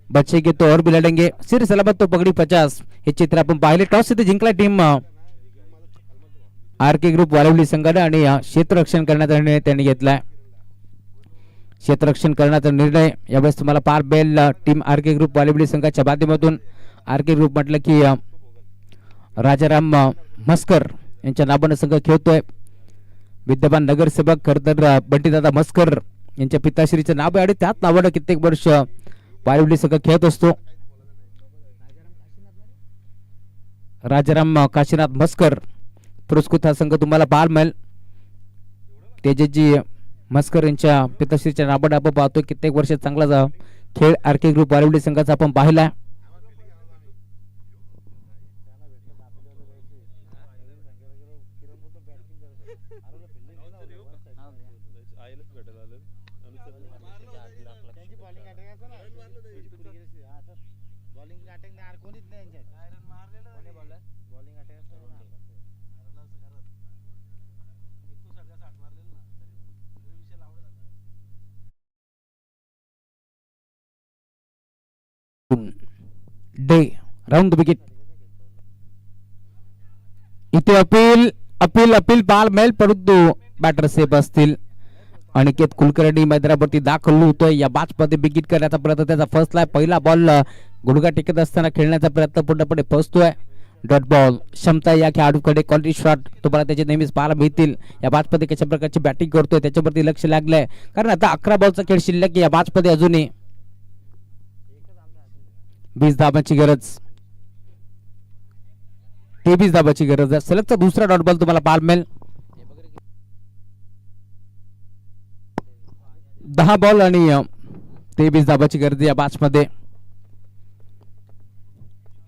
बच्चे तो और भी लढेंगे. सिर सलामत तो पगडी 50 हे चित्र आपण पाहिले. टॉस इथे जिंकला टीम आर के ग्रुप वालवली संघाने आणि क्षेत्ररक्षण करण्याचा निर्णय त्यांनी घेतलाय. क्षेत्ररक्षण करण्याचा निर्णय यावेळेस तुम्हाला पार bell team R K group वालवली संघाच्या माध्यमातून. आर के ग्रुप म्हटलं की राजाराम मस्कर यांच्या नावाने संघ खेळतोय. विद्यमान नगरसेवक खरतर बंटीदादा मस्कर यांच्या पिताश्रीचं नाव आहे आणि त्याच नावानं कित्येक वर्ष वालवली संघ खेळत असतो. राजाराम काशीनाथ मस्कर पुरस्कृत हा संघ तुम्हाला पाहायला मिळेल. तेजजी मस्कर यांच्या पिताश्रीच्या नावाने आपण पाहतोय. कित्येक वर्ष चांगला खेळ आर के ग्रुप वालवली संघाचा आपण पाहिला. Day round the wicket. इथे अपील अपील अपील पाहायला मिळेल, परंतु बॅटर सेफ असतील. अनिकेत कुलकर्णी मैदानावरती दाखल होतोय. या बॅच मध्ये बिगिट करण्याचा प्रयत्न त्याचा फसलाय. पहिला बॉल गुडघा टेकत असताना खेळण्याचा प्रयत्न पूर्णपणे फसतोय. डॉट बॉल क्षमता या खेळाडूकडे, क्वालिटी शॉट तुम्हाला त्याचे नेहमीच पाहायला मिळतील. या बॅच मध्ये कशा प्रकारची बॅटिंग करतोय त्याच्यावरती लक्ष लागलंय, कारण आता 11 बॉलचा खेळ शिल्लक या बॅच मध्ये अजूनही 20 धाबांची गरज, 23 धाबांची गरज आहे. सलगचा दुसरा डॉट बॉल तुम्हाला पाहायला मिळेल. 10 बॉल आणि 23 धाबांची गरज या बॅच मध्ये.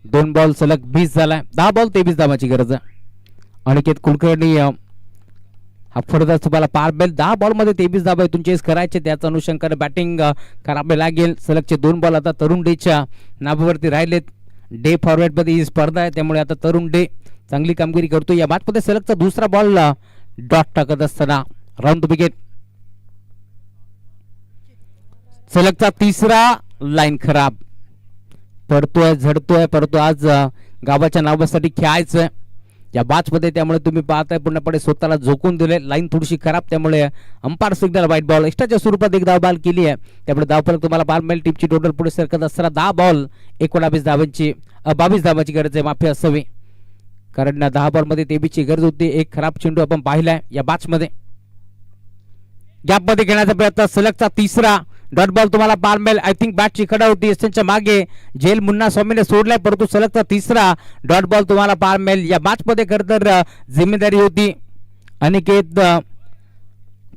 2 बॉल सलग 20 झालाय. 10 बॉल 23 धाबांची गरज आहे. अनिकेत कुलकर्णी हा फलंदाज तुम्हाला पाहायला मिळेल. 10 बॉल मध्ये 23 धाबा इथून चेस करायचे, त्याच अनुषंगाने बॅटिंग करावे लागेल. सलगचे 2 बॉल आता तरुण डेच्या नावावरती राहिलेत. डे फॉरवर्ड मध्ये ही स्पर्धा आहे, त्यामुळे आता तरुण डे चांगली कामगिरी करतो. या मॅच मध्ये सलगचा दुसरा बॉल डॉट टाकत असताना राउंड द विकेट. सलगचा तिसरा लाईन खराब, पडतोय झडतोय, परंतु आज गावाच्या नावासाठी खेळायचं या बॅच मध्ये, त्यामुळे तुम्ही पाहताय पूर्णपणे स्वतःला झोकून दिले. लाईन थोडीशी खराब, त्यामुळे अंपायर सिग्नल व्हाईट बॉल. एक्स्ट्राच्या स्वरूपात एक धाव बॉल केली आहे, त्यामुळे धावफलक तुम्हाला पाहायला मिळेल. टीमची टोटल पुढे सरकत असताना 10 बॉल 22 धावांची 22 धावांची गरज आहे, माफी असावी, कारण 10 बॉल मध्ये 23 ची गरज होती. एक खराब चेंडू आपण पाहिलाय या बॅच मध्ये. गॅप मध्ये घेण्याचा प्रयत्न, सलगचा तिसरा डॉट बॉल तुम्हाला पाहायला मिळेल. आय थिंक बॅट चिकडा होती, एसच्या मागे झेल मुन्ना स्वामीने सोडलाय, परंतु सलगचा तिसरा डॉट बॉल तुम्हाला पाहायला मिळेल. या मॅच मध्ये खरं तर जिम्मेदारी होती अनिकेत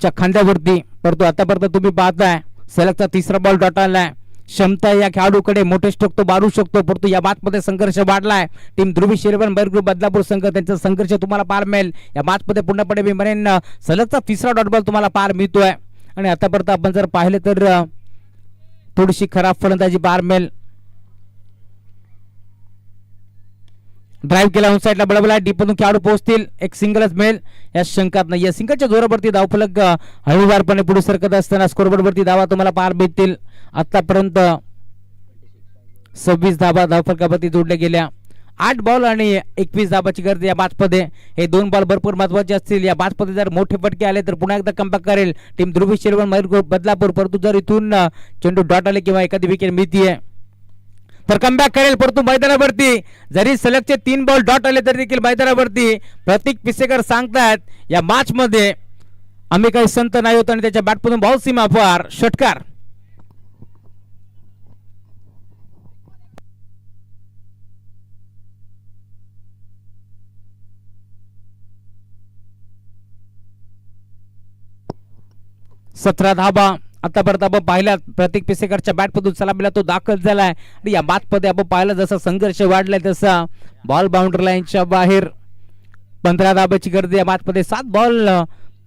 च्या खांद्यावरती, परंतु आतापर्यंत तुम्ही पाहताय सलगचा तिसरा बॉल डॉट आलाय. क्षमता या खेळाडूकडे, मोठे स्ट्रोक तो मारू शकतो, परंतु या मॅच मध्ये संघर्ष वाढलाय. टीम ध्रुवी शेरवन बैर ग्रुप बदलापूर संघ, त्यांचा संघर्ष तुम्हाला पाहायला मिळेल. या मॅच मध्ये पूर्णपणे मी म्हणेन सलगचा तिसरा डॉट बॉल तुम्हाला पाहायला मिळतोय. आणि आतापर्यंत आपण जर पाहिले तर थोडीशी खराब फलंदाजी पाहायला मिळेल. ड्राईव्ह केला, ऑन साईडला बळबळा, डीपमधून खेळाडू पोहोचतील, एक सिंगलच मिळेल या शंकात नाही. या सिंगलच्या जोरावरती धावफलक हळूवारपणे पुढे सरकत असताना स्कोरबोर्डवरती धावा तुम्हाला पाहायला मिळतील. आतापर्यंत 26 धावा धावफलकावरती जोडल्या गेल्या. 8 बॉल आणि 21 धाबाची गरज या मॅच मध्ये. हे 2 बॉल भरपूर महत्वाचे असतील. या मॅच मध्ये जर मोठे फटके आले तर पुन्हा एकदा कमबॅक करेल टीम ध्रुवी शेरवन बैर बदलापूर, परंतु जर इथून चेंडू डॉट आले किंवा एखादी विकेट मिळतीये तर कमबॅक करेल. परंतु मैदानावरती जरी सलगचे 3 बॉल डॉट आले तरी देखील मैदानावरती प्रतीक पिसेकर सांगतात या मॅच मध्ये आम्ही काही संत नाही होत, आणि त्याच्या बॅटमधून बॉल सीमा पार षटकार. 17 धाबा आतापर्यंत आपण पाहिला. प्रतीक पिसेकरच्या बॅटमधून सलामीला तो दाखल झालाय आणि या बातमध्ये आपण पाहिलं जसा संघर्ष वाढलाय तसा बॉल बाउंड्री लाईनच्या बाहेर 15 धाबाची गरज या मॅचमध्ये. 7 बॉल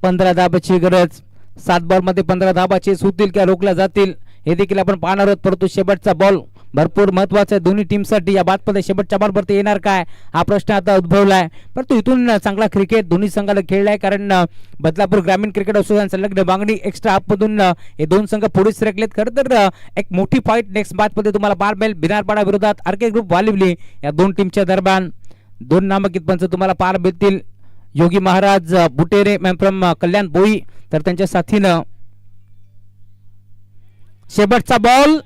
15 धाबाची गरज. 7 बॉल मध्ये 15 धाबा चेस होतील किंवा रोखल्या जातील हे देखील आपण पाहणार आहोत. परंतु शेवटचा बॉल भरपूर महत्वाचा आहे दोन्ही टीमसाठी. या बातमध्ये शेवटच्या बॉलवरती येणार काय हा प्रश्न आता उद्भवलाय. परंतु इथून चांगला क्रिकेट दोन्ही संघाला खेळलाय कारण बदलापूर ग्रामीण क्रिकेट असोसिएशन संलग्न मागणी एक्स्ट्रा हाफमधून हे दोन संघ पुढे सरकलेत. खरं तर एक मोठी फाईट नेक्स्ट मॅचमध्ये तुम्हाला पाहायला मिळेल. बिनारपाडा विरोधात आरके ग्रुप वालिवली या दोन टीमच्या दरम्यान. 2 नामांकित पंच तुम्हाला पाहायला मिळतील. योगी महाराज बुटेरे फ्रॉम कल्याण बोई तर त्यांच्या साथीनं शेवटचा बॉल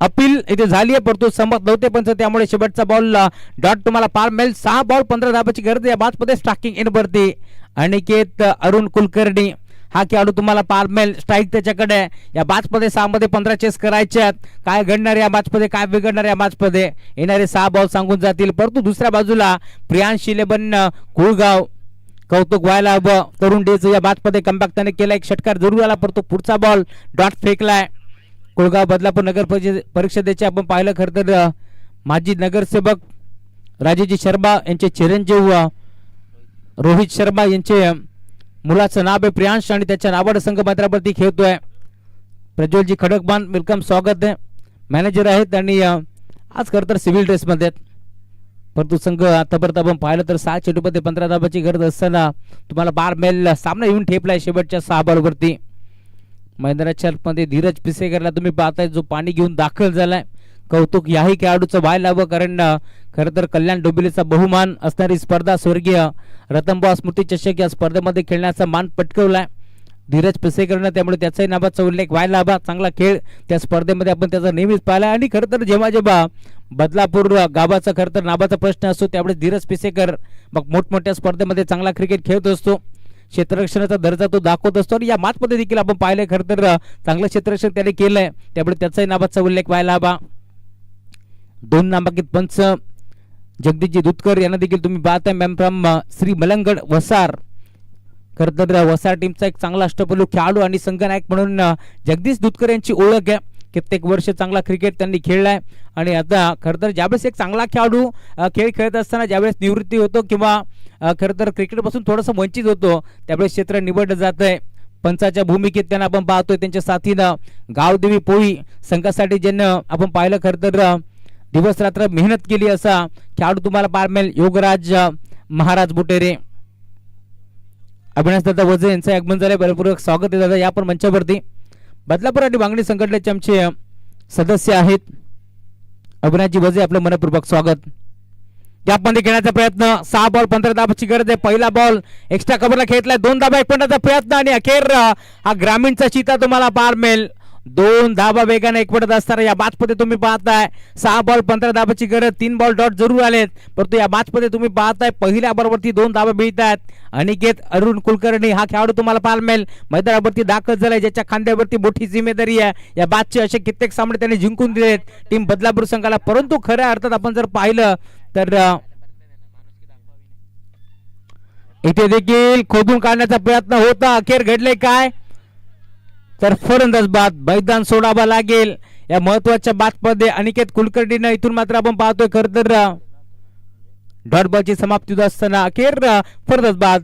अपील इथे झाली आहे परंतु संमत नव्हते पंच त्यामुळे शेवटचा बॉल डॉट तुम्हाला पार मिळेल. 6 बॉल 15 धाबाची गरज या बाजमध्ये स्ट्रायकिंग इन वरती अनिकेत अरुण कुलकर्णी हा खेळाडू तुम्हाला पार मिळेल. स्ट्राईक त्याच्याकडे या बाजमध्ये 6 मध्ये 15 चेस करायच्यात. काय घडणार या मॅचमध्ये काय बिघडणार या मॅचमध्ये येणारे 6 बॉल सांगून जातील. परंतु दुसऱ्या बाजूला प्रियांश इलेवन कुळगाव कौतुक व्हायला हवं. तरुण डेच या मॅचमध्ये कमबॅक त्याने केला. एक षटकार जरूर आला परंतु पुढचा बॉल डॉट फेकलाय. कुळगाव बदलापूर नगर परिषदेचे आपण पाहिलं खरं तर माजी नगरसेवक राजेजी शर्मा यांचे चिरंजीव रोहित शर्मा यांचे मुलाचं नाव आहे प्रियांश आणि त्याच्या नावानं संघ मैदानावरती खेळतोय. प्रज्वलजी खडकबान वेलकम स्वागत आहे. मॅनेजर आहेत आणि आज खरं तर सिव्हिल ड्रेसमध्ये आहेत. परंतु संघ आतापर्यंत आपण पाहिलं तर 6 चेंडूमध्ये 15 धाबाची गरज असताना तुम्हाला बार मेल सामना येऊन ठेपलाय शेवटच्या 6 बॉलवरती. मैदानाच्या मध्ये धीरज पिसेकरला तुम्ही पाहताय जो पाणी घेऊन दाखल झालाय. कौतुक याही खेळाडूचं व्हायला हवं कारण खरं तर कल्याण डोंबिवलीचा बहुमान असणारी स्पर्धा स्वर्गीय रतनबुवा स्मृती चषक या स्पर्धेमध्ये खेळण्याचा मान पटकवलाय धीरज पिसेकरनं. त्यामुळे त्याचाही नावाचा उल्लेख व्हायला हवा. चांगला खेळ त्या स्पर्धेमध्ये आपण त्याचा नेहमीच पाहिला आणि खरं तर जेव्हा बदलापूर गावाचा खरं तर नावाचा प्रश्न असतो त्यामुळे धीरज पिसेकर मग मोठमोठ्या स्पर्धेमध्ये चांगला क्रिकेट खेळत असतो. क्षेत्ररक्षणाचा दर्जा तो दाखवत असतो आणि या मॅचमध्ये देखील आपण पाहिलंय खरं तर चांगलं क्षेत्ररक्षण त्याने केलंय त्यामुळे त्याचाही नावाचा उल्लेख व्हायला हवा. 2 नामांकित पंच जगदीशजी दुधकर यांना देखील तुम्ही पाहताय मॅम फ्रॉम श्री मलंगड वसार. खरं तर वसार टीमचा एक चांगला अष्टपैलू खेळाडू आणि संघनायक म्हणून जगदीश दुधकर यांची ओळख आहे. कित्येक वर्ष चांगला क्रिकेट त्यांनी खेळलाय आणि आता खरं तर ज्यावेळेस एक चांगला खेळाडू खेळ खेळत असताना ज्यावेळेस निवृत्ती होतो किंवा खरं तर क्रिकेटपासून थोडंसं वंचित होतो त्यावेळेस क्षेत्र निवडलं जात आहे. पंचाच्या भूमिकेत त्यांना आपण पाहतोय. त्यांच्या साथीनं गावदेवी पोळी संघासाठी ज्यांना आपण पाहिलं खरं तर दिवस रात्र मेहनत केली असा खेळाडू तुम्हाला पाहायला मिळेल योगराज महाराज बुटेरे. अविनाश दादा वजे यांचं आगमन झालंय. बलपूर्वक स्वागत आहे दादा या पण मंचावरती. बदलापूर आणि मागणी संघटनेचे आमचे सदस्य आहेत अविनाशजी वजे आपलं मनपूर्वक स्वागत. यामध्ये खेळण्याचा प्रयत्न 6 बॉल 15 धाबाची गरज आहे. पहिला बॉल एक्स्ट्रा कव्हरला खेळलाय. 2 धाबा एकपणाचा प्रयत्न आणि अखेर हा ग्रामीणचा चिता तुम्हाला पार मिळेल. 2 धाबा वेगाने एकपडत असताना या मॅचमध्ये तुम्ही पाहताय 6 बॉल 15 धाबाची गरज. 3 बॉल डॉट जरूर आलेत परंतु या मॅचमध्ये तुम्ही पाहताय पहिल्या बॉलवरती 2 धाबा मिळत आहेत. अनिकेत अरुण कुलकर्णी हा खेळाडू तुम्हाला पाहायला मिळेल. मैदानावरती दाखल झालाय ज्याच्या खांद्यावरती मोठी जिम्मेदारी आहे. या मॅचचे असे कित्येक सामने त्यांनी जिंकून दिलेत टीम बदलापूर संघाला. परंतु खऱ्या अर्थात आपण जर पाहिलं तर इथे देखील खोदून काढण्याचा प्रयत्न होता. अखेर घडले काय तर फलंदाज बाद मैदान सोडावा लागेल. या महत्वाच्या बातमध्ये अनिकेत कुलकर्णीनं इथून मात्र आपण पाहतोय खरं तर डॉट बॉलची समाप्ती होत असताना अखेर फलंदाज बाद.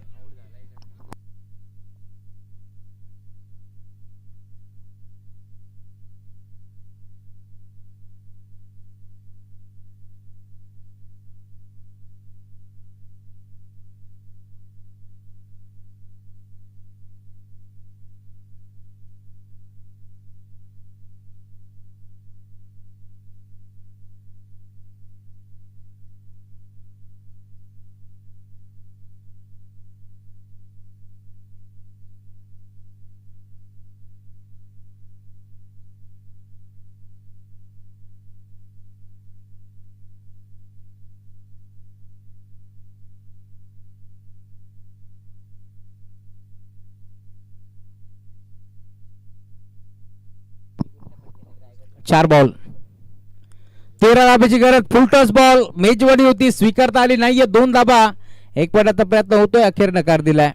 चार बॉल 13 धाबाची गरज. फुल टॉस बॉल मेजवानी होती स्वीकारता आली नाहीये. 2 धाबा एक पडाचा प्रयत्न होतोय अखेर नकार दिलाय.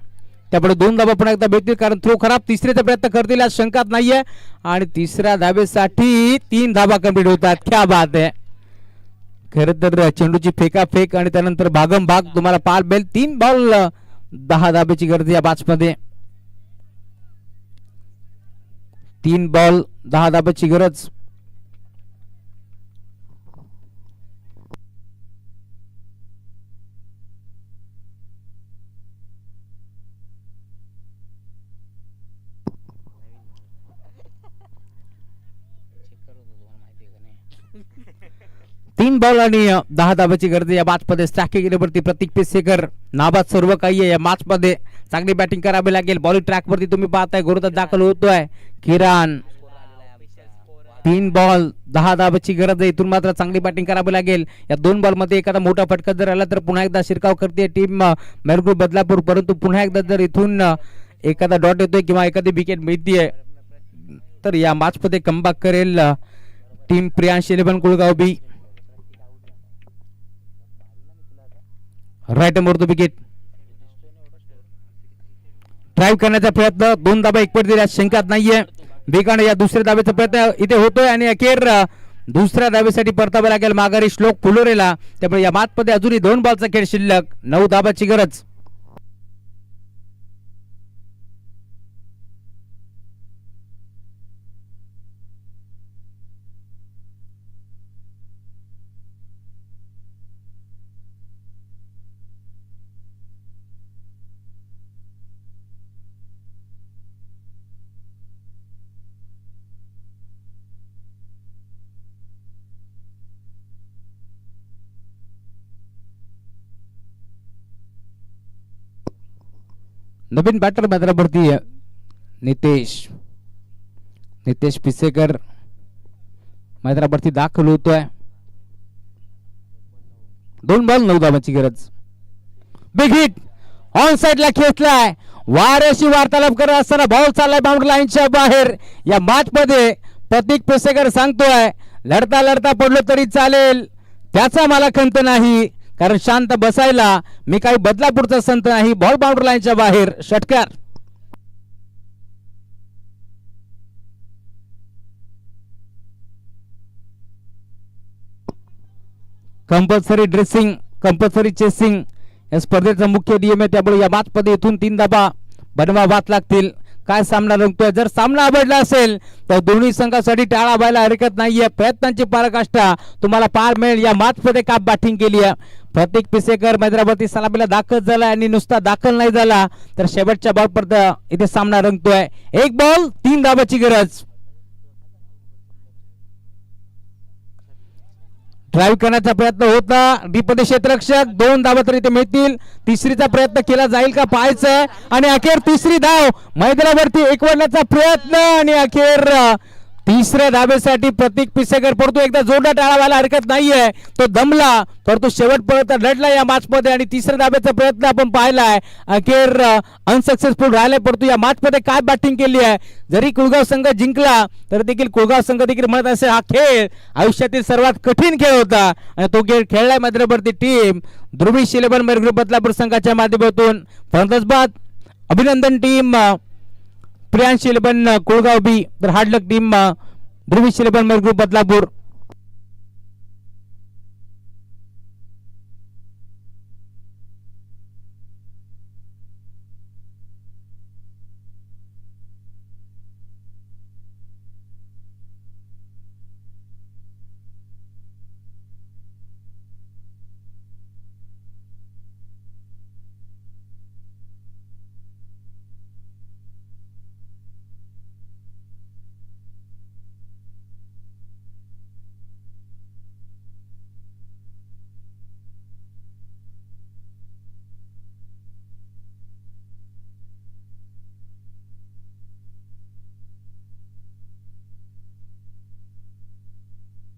त्यापुढे 2 धाबा पुन्हा एकदा भेटतील कारण थ्रो खराब. तिसऱ्याचा प्रयत्न करतील आज शंकाच नाहीये आणि तिसऱ्या धाबेसाठी 3 धाबा कंप्लीट होतात. क्या बात आहे. खर तर चेंडूची फेकाफेक आणि त्यानंतर भागम भाग तुम्हाला पार बेल. 3 बॉल 10 धाब्याची गरज या मॅच मध्ये. 3 बॉल 10 धाब्याची गरज. तीन बॉल आणि 10 धाब्याची गरज या मॅच मध्ये. स्ट्रायकिंग गेल्यावरती प्रतीक पिसेकर नाबाद सर्व काही आहे या मॅच मध्ये. चांगली बॅटिंग करावी लागेल. बॉलिंग ट्रॅक वरती तुम्ही पाहताय गोलंदाज दाखल होतोय किरण. 3 बॉल 10 धाब्याची गरज आहे. इथून मात्र चांगली बॅटिंग करावी लागेल. या 2 बॉल मध्ये एखादा मोठा फटका जर आला तर पुन्हा एकदा शिरकाव करते टीम मेरगुल बदलापूर. परंतु पुन्हा एकदा जर इथून एखादा डॉट येतोय किंवा एखादी विकेट मिळतीये तर या मॅच मध्ये कमबॅक करेल team Priyansh 11 Kulgaon B. Right more the wicket. Drive करण्याचा प्रयत्न 2 धाबा एकपट दिल्या शंकाच नाहीये. बेगाने या दुसऱ्या धाब्याचा प्रयत्न इथे होतोय आणि अखेर दुसऱ्या धाब्यासाठी परतावे लागेल माघारी श्लोक फुलोरेला. त्यामुळे या मॅच मध्ये अजूनही 2 बॉलचा खेळ शिल्लक. 9 धाब्याची गरज. नवीन बॅटर मैदानावरती नितेश पिसेकर मैदानावरती दाखल होतोय. 2 बॉल 9 धावांची गरज. बिग हिट ऑन साइड ला खेचलाय. वाऱ्याशी वार्तालाप करत असताना बॉल चाललाय बाउंड्री लाईनच्या बाहेर. या मॅच मध्ये प्रतीक पिसेकर सांगतोय लढता लढता पडलो तरी चालेल. त्याचा मला खंत नाही कारण शांत बसायला मी काही बदलापूरचा संत नाही. बॉल बाउंड्री लाईनच्या बाहेर. षटकार. कंपल्सरी ड्रेसिंग कंपल्सरी चेसिंग या स्पर्धेचा मुख्य नियम आहे. त्यामुळे या मॅच मध्ये इथून 3 धाबा बनवावाच लागतील. काय सामना रंगतोय. जर सामना आवडला असेल तर दोन्ही संघासाठी टाळा व्हायला हरकत नाहीये. प्रयत्नांची पराकाष्ठा तुम्हाला पार मिळेल. या मॅच मध्ये काप बॅटिंग केली आहे. प्रतीक पिसेकर मैदानावरती सलामीला दाखल झाला आणि नुसता दाखल नाही झाला तर शेवटच्या बॉल पर्यंत इथे सामना रंगतोय. 1 बॉल 3 धाब्याची गरज. ड्राईव्ह करण्याचा प्रयत्न होता. डीपमध्ये क्षेत्ररक्षक 2 धावा तरी ते मिळतील. तिसरीचा प्रयत्न केला जाईल का पाहायचंय आणि अखेर तिसरी धाव मैदानावरती एकवटण्याचा प्रयत्न आणि अखेर तिसऱ्या धाब्यासाठी प्रतीक पिसेकर. परंतु एकदा जोरदार टाळा व्हायला हरकत नाहीये. तो दमला परंतु शेवटपर्यंत लढला या मॅच मध्ये आणि तिसऱ्या धाब्याचा प्रयत्न आपण पाहिलाय. अखेर अनसक्सेसफुल राहिले. परंतु या मॅच मध्ये काय बॅटिंग केली आहे. जरी कुळगाव संघ जिंकला तर देखील कुळगाव संघ देखील म्हणत असेल हा खेळ आयुष्यातील सर्वात कठीण खेळ होता आणि तो खेळ खेळलाय मैदानावरती टीम ध्रुवी 11 मेरगुल बदलापूर संघाच्या माध्यमातून. फलंदाज अभिनंदन टीम प्रियांश 11 कुळगाव बी तर हार्ड लक टीम ध्रुवी 11 मेरगुल बदलापूर.